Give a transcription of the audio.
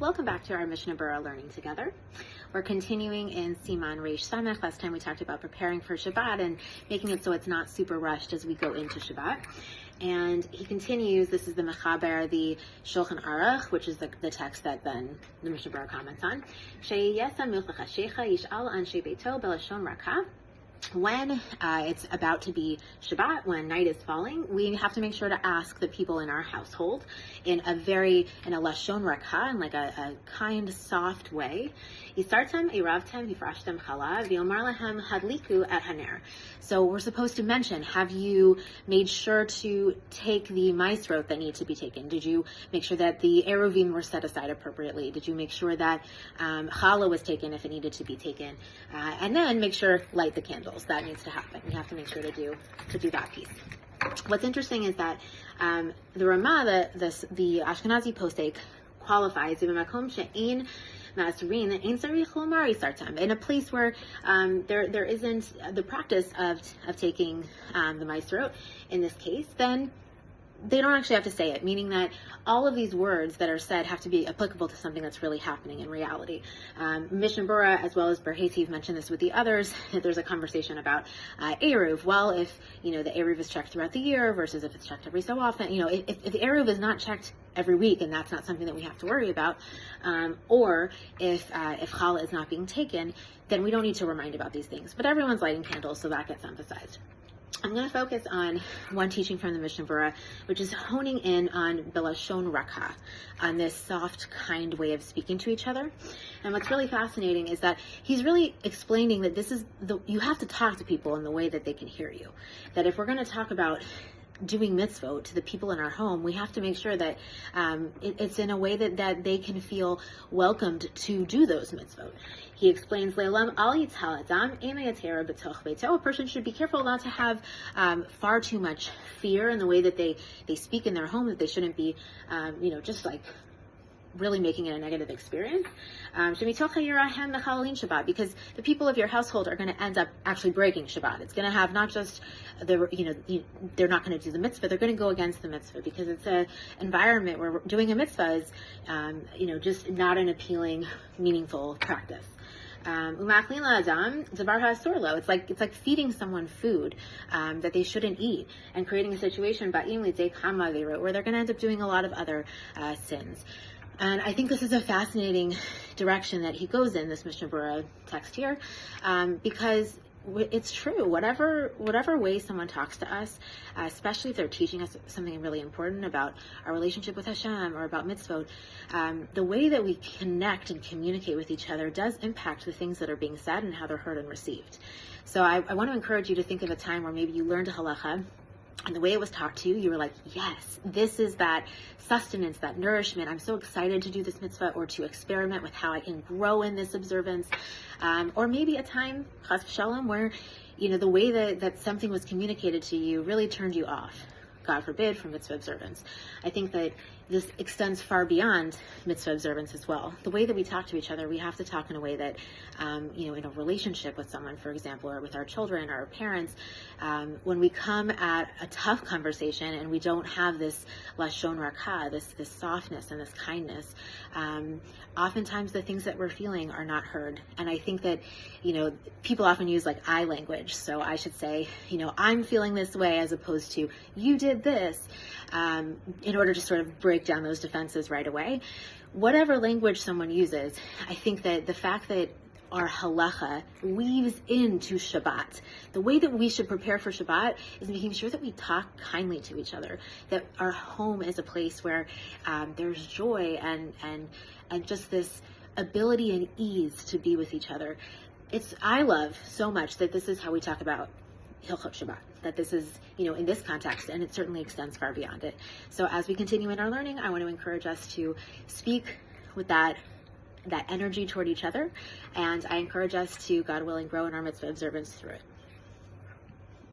Welcome back to our Mishnah Berurah learning together. We're continuing in Siman Reish Samech. Last time we talked about preparing for Shabbat and making it so it's not super rushed as we go into Shabbat. And he continues, this is the Mechaber, the Shulchan Aruch, which is the text that then the Mishnah Berurah comments on. When it's about to be Shabbat, when night is falling, we have to make sure to ask the people in our household in a lashon rakha, in like a kind, soft way. Yisartem iravtem hifrashtem chala v'yomar lahem hadliku et haner. So we're supposed to mention, have you made sure to take the maasrot that need to be taken? Did you make sure that the eruvim were set aside appropriately? Did you make sure that challah was taken if it needed to be taken? And then make sure, light the candles. That needs to happen. We have to make sure to do that piece. What's interesting is that the Ramah, the Ashkenazi posek, qualifies in a place where there isn't the practice of taking the maasrot in this case, then they don't actually have to say it, meaning that all of these words that are said have to be applicable to something that's really happening in reality. Mishnah Berurah, as well as Berurah, mentioned this with the others. There's a conversation about eruv. Well, if the eruv is checked throughout the year versus if it's checked every so often, if the eruv is not checked every week, and that's not something that we have to worry about, or if challah is not being taken, then we don't need to remind about these things. But everyone's lighting candles, so that gets emphasized. I'm going to focus on one teaching from the Mishnah Berurah, which is honing in on belashon rakha, on this soft, kind way of speaking to each other. And what's really fascinating is that he's really explaining that you have to talk to people in the way that they can hear you. That if we're going to talk about doing mitzvot to the people in our home, we have to make sure that it's in a way that they can feel welcomed to do those mitzvot. He explains, a person should be careful not to have far too much fear in the way that they speak in their home, that they shouldn't be, just like really making it a negative experience. Because the people of your household are going to end up actually breaking Shabbat. It's going to have not just they're not going to do the mitzvah, they're going to go against the mitzvah, because it's an environment where doing a mitzvah is, just not an appealing, meaningful practice. It's like feeding someone food that they shouldn't eat, and creating a situation where they're going to end up doing a lot of other sins. And I think this is a fascinating direction that he goes in, this Mishnah Berurah text here, because it's true. Whatever way someone talks to us, especially if they're teaching us something really important about our relationship with Hashem or about mitzvot, the way that we connect and communicate with each other does impact the things that are being said and how they're heard and received. So I want to encourage you to think of a time where maybe you learned a halacha, and the way it was taught to you, you were like, yes, this is that sustenance, that nourishment. I'm so excited to do this mitzvah, or to experiment with how I can grow in this observance. Or maybe a time, chas v'shalom, where, the way that something was communicated to you really turned you off, God forbid, from mitzvah observance. I think that this extends far beyond mitzvah observance as well. The way that we talk to each other, we have to talk in a way that, in a relationship with someone, for example, or with our children or our parents, when we come at a tough conversation and we don't have this lashon rakha, this softness and this kindness, oftentimes the things that we're feeling are not heard. And I think that, people often use like I language. So I should say, I'm feeling this way, as opposed to you did this, in order to sort of break down those defenses right away. Whatever language someone uses, I think that the fact that our halacha weaves into Shabbat, the way that we should prepare for Shabbat is making sure that we talk kindly to each other, that our home is a place where there's joy and just this ability and ease to be with each other. I love so much that this is how we talk about Hilchot Shabbat, that this is, in this context, and it certainly extends far beyond it. So as we continue in our learning, I want to encourage us to speak with that energy toward each other, and I encourage us to, God willing, grow in our mitzvah observance through it.